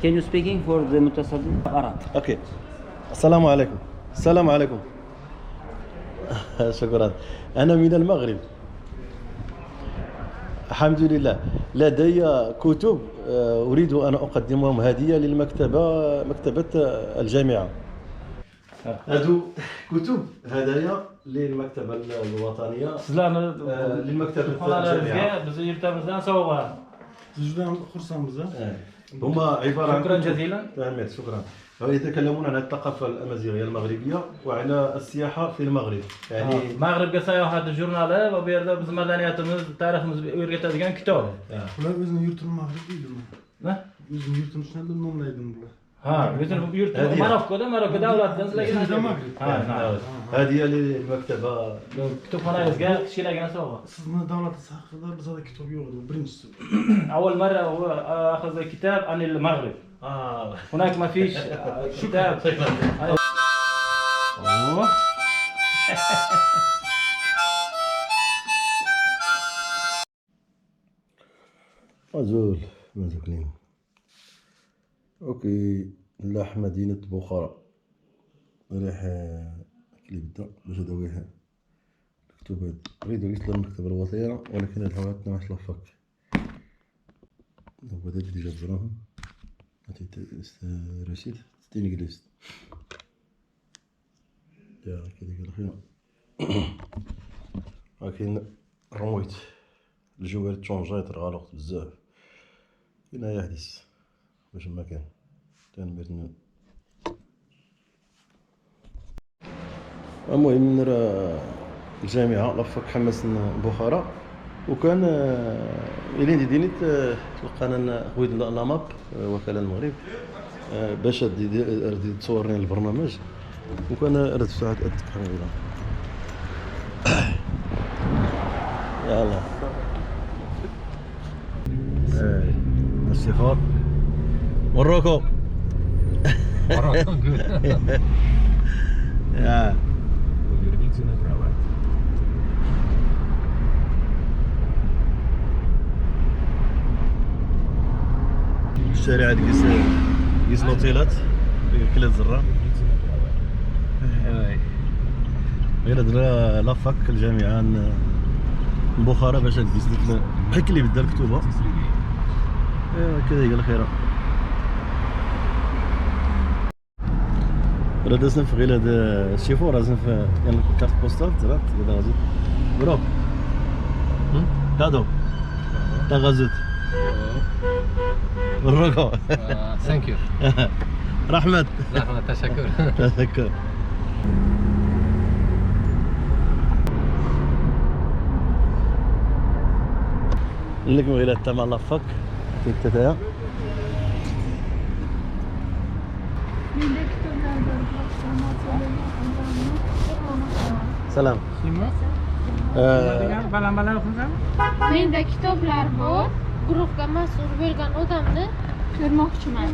Can you speaking for the متصدين Arab? اوكي. السلام عليكم. السلام عليكم. شكرا. انا من المغرب. الحمد لله. لدي كتب اريد ان اقدمهم هديه للمكتبه، مكتبه الجامعه. هادو كتب هدايا للمكتبه الوطنيه. للمكتبه الجامعه. هما عباره عن شكرا جزيلا. شكرا. يتكلمون عن الثقافه الامازيغيه المغربيه وعلى السياحه في المغرب. يعني المغرب قصايا هذا الجورنال وبيرد بزمدانياتمız tariximiz o'rgatadigan kitob. Ular o'zini yurtini Mag'ribiydimi? Ne? O'zini yurtini shunday nomlaydimi bular? Ha, o'zini yurtini Marokko davlatdan sizlarga Mag'rib. هذه للمكتبه. Kutubxonangizga kichkinagan sovg'a. Sizni davlatingiz haqida bizda kitob yo'q edi, birinchisi. أول مرة هو أخذ كتاب عن المغرب. هناك ما فيش كتاب. أوه. أزول مازوكلين. اوكي. نلاح مدينة بخارى. رايح اللي بدا باش اداويها الكتب هاد. اريد يصل للمكتبة الوطنية ولكن الهوات ناعش لفك. هو هذا اللي جاب دراهم. عطيت رشيد 60 جليس. يا كذا الخير. ولكن رميت الجوال تشونجات غلط بزاف. هنا يحدث باش ما كان تنبت. المهم نرى الجامعة لفك حماس بخارى وكان إلين دينيت تلقانا خويد لاماب وكالة المغرب باش تصورني البرنامج وكان رد ساعات أتكلم إلى يلا السفار مروكو. يا الشارع قيس لوطيلات كلا الزرة غير هاد لافاك الجامعة بخارى باش قيس بحال اللي بدا الكتوبة. كذا هي الخيرة. راه دازنا في غير هذا الشيفور راه في يعني كارت بوستال ترات هذا غازوت برو كادو تا غازوت الركو. ثانك يو. رحمة تشكر. تشكر. لكم غير التمع لفك في التتايا. سلام. Menda kitoblar bor. Guruhga mas'ul bo'lgan odamni ko'rmoqchiman.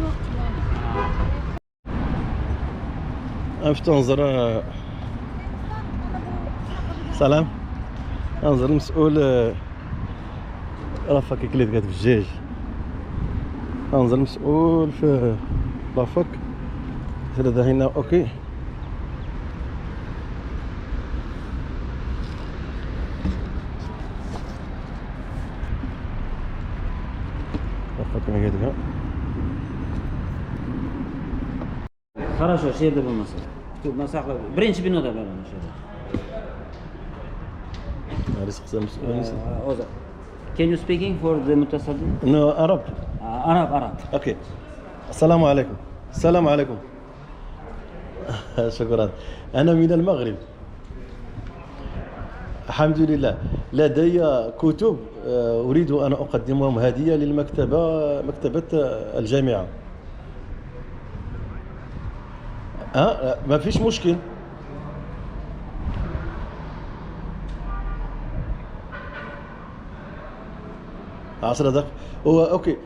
عرفت انظر. سلام. انظر المسؤول رافك كليت قاعد في الجيج. انظر المسؤول في رافك هذا هنا. اوكي رافك ما قاعد. Хорошо, şey de bulmasın. Masakla. Birinci binoda ben onu şöyle. Can you speaking for the متصدين? No, Arab. Arab. اوكي. السلام عليكم. السلام عليكم. شكرا. انا من المغرب. الحمد لله. لدي كتب اريد ان اقدمهم هديه للمكتبه، مكتبه الجامعه. ما فيش مشكل. عشر دقائق. اوكي.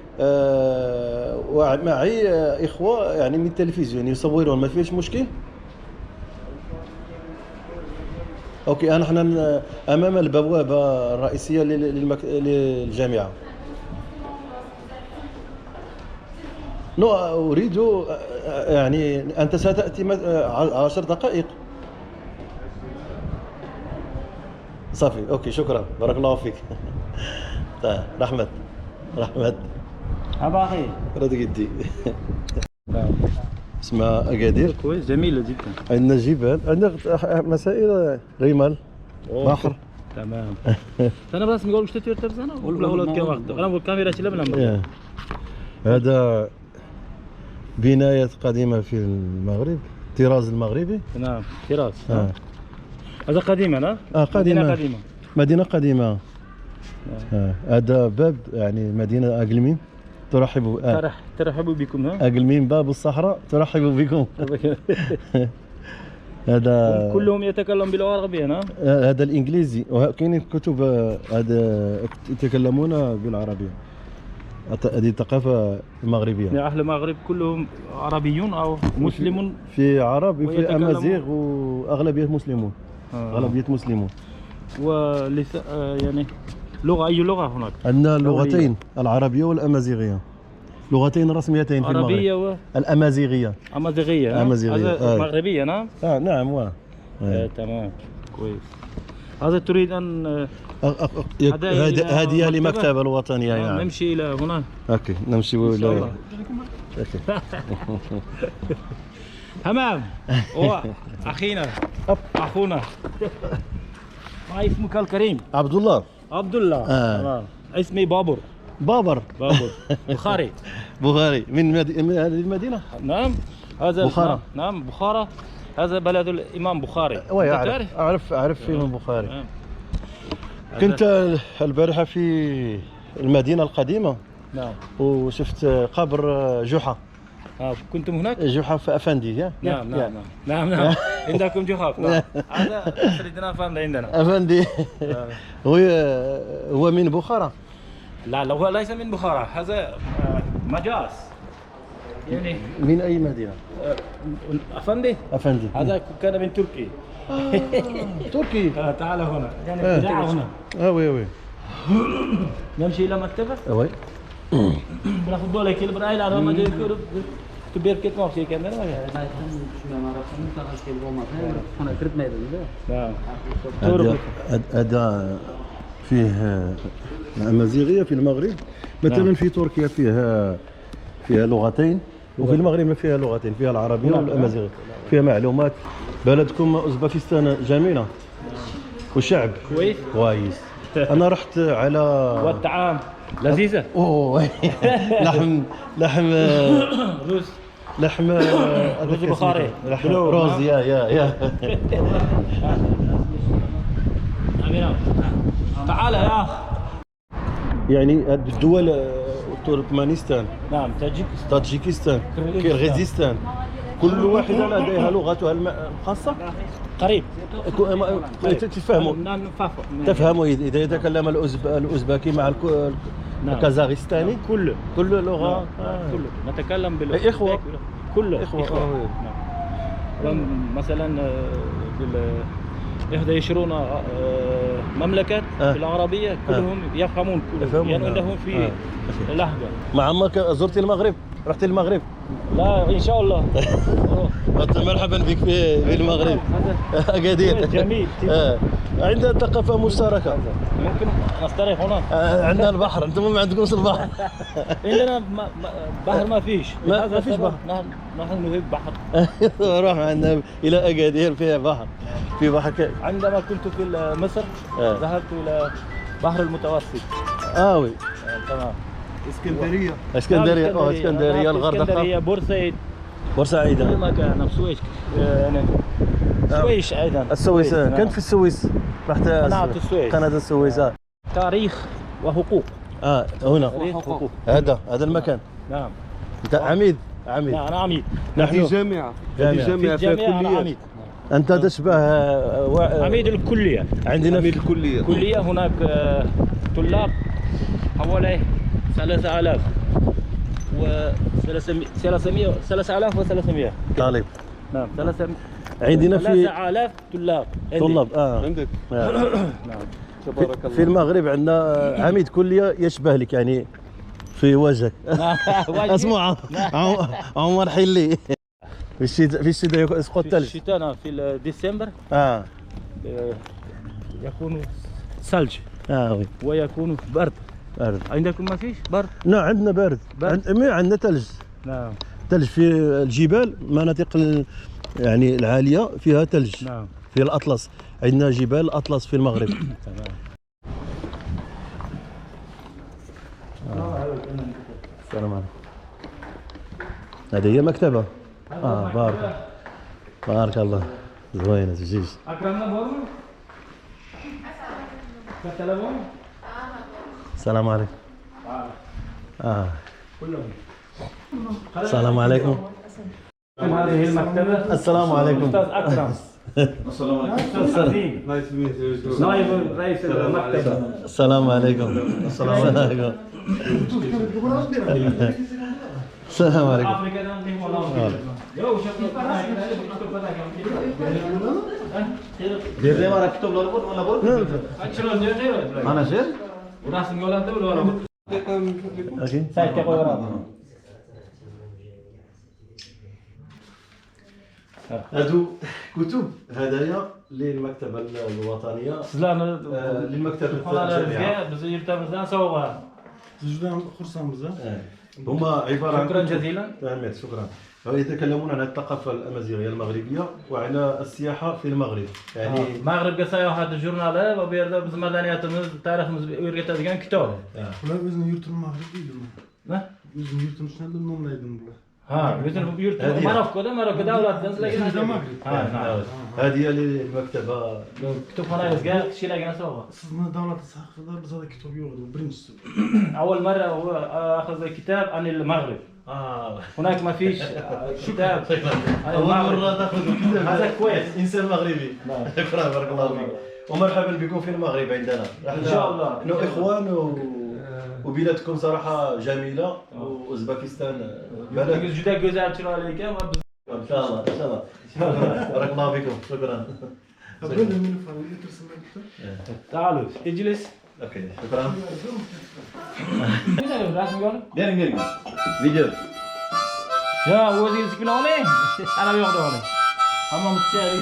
ومعي اخوه يعني من التلفزيون يصورون، ما فيش مشكل. اوكي. نحن امام البوابه الرئيسيه للجامعه. نو اريد يعني انت ستاتي 10 دقائق. صافي اوكي شكرا بارك الله فيك. طيب رحمت أبا أخي. رد قدي. اسمها أكادير. كويس جميلة جدا. عندنا جبال، عندنا مسائل رمال بحر. تمام. أنا بس نقول وش تطير تبزنا ولا أولاد كم وقت؟ أنا بقول كاميرا شيء لبنا. هذا بناية قديمة في المغرب، طراز المغربي. نعم طراز. هذا قديمة لا؟ قديمة. مدينة قديمة. هذا باب يعني مدينة أقلميم ترحب بكم. أقلميم باب الصحراء ترحب بكم. هذا كلهم يتكلم باللغة العربية نعم؟ هذا الإنجليزي وكاين كتب هذا يتكلمون بالعربية. هذه الثقافة المغربية. يعني أهل المغرب كلهم عربيون أو مسلمون؟ في عرب وفي أمازيغ وأغلبية مسلمون. أغلبية مسلمون. يعني لغة أي لغة هناك؟ عندنا لغتين العربية والأمازيغية. لغتين رسميتين في المغرب. العربية الأمازيغية. أمازيغية. هذا مغربية نعم؟ نعم تمام كويس. هذا تريد أن هدية لمكتبة الوطنية يعني. نمشي إلى هنا. اوكي نمشي إلى تمام. أخينا أخونا ما اسمك الكريم؟ عبد الله. تمام. اسمي بابر. بخاري. من هذه المدينة؟ نعم هذا بخارى. نعم بخارى. هذا بلد الإمام بخاري. أعرف في بخاري. كنت البارحة في المدينة القديمة. نعم. وشفت قبر جحا. كنتم هناك؟ جحا في أفندي. نعم. عندكم جحا. نعم. هذا سيدنا أفندي عندنا. أفندي. هو من بخارى؟ لا هو ليس من بخارى. هذا مجاز. يعني من أي مدينة؟ أفندي. هذا كان من تركيا. تركي. تعال هنا. يعني جاء هنا. وي. نمشي إلى مكتبة. وي. بناخذ بالي كل براي لا ما جاي كبير كيف ما في كاميرا. هذا فيه أمازيغية في المغرب. مثلا في تركيا فيها لغتين وفي المغرب فيها لغتين، فيها العربية والأمازيغية. فيها معلومات. بلدكم أوزبكستان جميلة والشعب كويس. أنا رحت على والطعام لذيذة. لحم رز بخاري. روز يا تعال يا أخ. يعني الدول تركمانستان. نعم طاجيكستان كيرغيزستان كل واحدة لديها لغتها الخاصة. قريب تفهموا إذا يتكلم الأوزبكي مع الكازاخستاني. كل لغة كله نتكلم بالإخوة. كله إخوة. مثلا 21 مملكة بالعربية كلهم يفهمون يعني عندهم في لهجة. مع عمك زرت المغرب؟ رحت المغرب؟ لا إن شاء الله. مرحبا بك في المغرب. أكادير جميل. عندنا ثقافة مشتركة. ممكن نستريح هنا. عندنا البحر، أنتم ما عندكمش البحر. عندنا بحر ما فيش. ما فيش بحر. نحن نحب بحر. روح عندنا إلى أكادير فيها بحر. في بحر عندما كنت في مصر ذهبت إلى بحر المتوسط. وي. تمام. اسكندرية الغردقة. بورسعيد. كل مكان. السويس. السويس أيضا. السويس. كنت في السويس. رحت قناة السويس. تاريخ وحقوق. هنا. هذا المكان. نعم. أنت عميد. لا أنا عميد. نحن جامعة فيها كلية. أنت تشبه عميد الكلية. عندنا في الكلية. كلية هناك طلاب حوالي 3000 3300 طالب. نعم 3000. عندنا في 3000 طلاب. عندك. نعم في المغرب عندنا عميد كلية يشبه لك يعني في وجهك. وجهي. اسمع عمر حلي. في الشتاء يسقط في ثلج. الشتاء في ديسمبر يكون ثلج وي. ويكون برد. عندكم ما فيش برد؟ لا عندنا بارد. عندنا ثلج. نعم. ثلج في الجبال، مناطق يعني العالية فيها ثلج. نعم. في الأطلس، عندنا جبال الأطلس في المغرب. تمام. السلام عليكم. هذه هي مكتبة. بارك الله. زوينة زجاج. أكرمنا بورمو؟ كتلبون؟ السلام عليكم. كلهم. السلام عليكم. هذه المكتبة. السلام عليكم. أستاذ أكرم. السلام عليكم. أستاذ سليم. نائب رئيس المكتبة. السلام عليكم. السلام عليكم. السلام عليكم. دير لي مرة كتب لوربون ولا بول؟ أنا شير؟ وراسم يولد ولا أكيد. سايت يقول هادو كتب هدايا للمكتبة الوطنية. للمكتبة الجامعة. بزير سوغا. زوجنا خرسان بزاف. هما عبارة عن شكرا جزيلا. شكرا. يتكلمون عن الثقافة الأمازيغية المغربية وعلى السياحة في المغرب. يعني المغرب قصايا واحد الجورنال وبيرد بزمدانيات تاريخ ويريت هذيك كتاب. ولا وزن يورتن المغربي لا. وزن يورتن شنو النوم لايدن بلا. وزن يورتن ماروكو دولة دنس لكن نعم. هذه للمكتبة. كتب خلاص قال شي لاقي سوغا. صدنا دولة الصحافة بزاف كتب يوغدو برنس. أول مرة هو أخذ كتاب عن المغرب. هناك ما فيش كتاب. أول مرة تأخذ كتاب. هذا كويس. إنسان مغربي. شكرا بارك الله فيك. ومرحبا بكم في المغرب عندنا. إن شاء الله. نحن إخوان وبلادكم صراحة جميلة، وأوزبكستان بلد جدا جزاء شنو عليك إن شاء الله إن شاء الله. بارك الله فيكم. شكرا. أبدا من فاهم ترسم الكتاب. تعالوا اجلس. اوكي شكرا. دير فيديو. يا وزير سكنوني انا بياخذوني حمام الشاري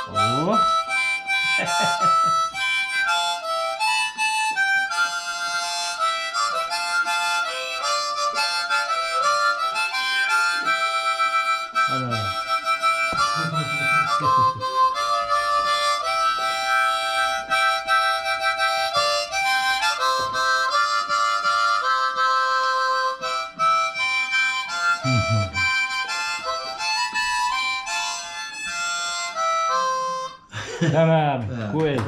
اوه تمام كويس.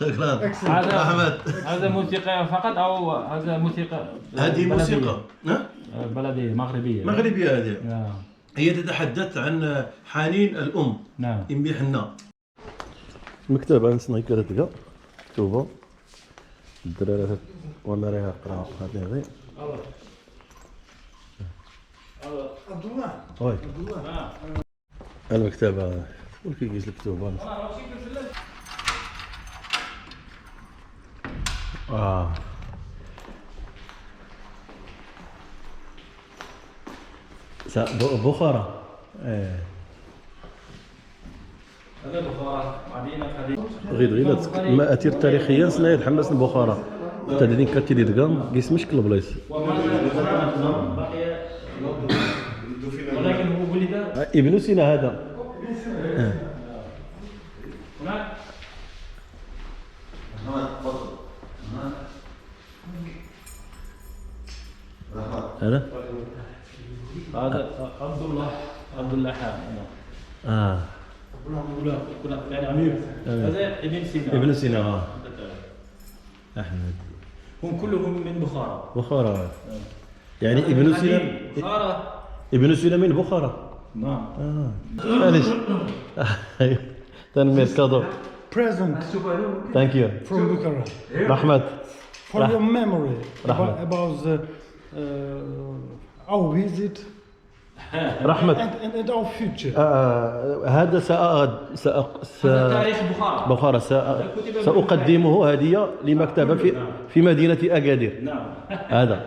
شكرا هذا احمد. هذا موسيقى فقط او هذا موسيقى؟ هذه موسيقى بلدية مغربية. مغربية هذه. نعم. هي تتحدث عن حنين الأم. نعم. إمي حنا. مكتبة نسنا كرتها مكتوبة الدراري وانا رايح اقرا هذه غير عبد الله. وي عبد الله. المكتبة شكون كيجيز المكتوبة. بخارى. هذا بخارى مدينة غير المآثير التاريخية سنا يتحمس لبخارى. تدرين كاتيري دقام قيس مشكل بلايص. ولكن هو ولد ابن سينا هذا. هناك. هذا هذا عبد الله حامد. يعني عمير. هذا ابن سينا. ابن سينا احمد. هم كلهم من بخارى. بخارى. يعني ابن سينا. بخارى. ابن سينا من بخارى. نعم. معليش. تنمير كادو. Present Thank you. from Bucharest. رحمت. For your memory Rahmat. about the our visit رحمة and our future. هذا تاريخ بخارى. بخارى سأقدمه هدية لمكتبة في مدينة أكادير. نعم. هذا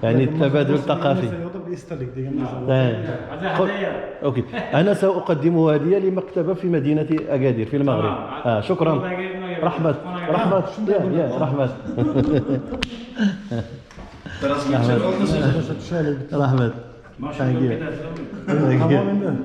يعني التبادل الثقافي. اوكي انا ساقدمه هديه لمكتبه في مدينه اكادير في المغرب. شكرا. رحمة يا رحمة. رحمة. ما شاء الله كده.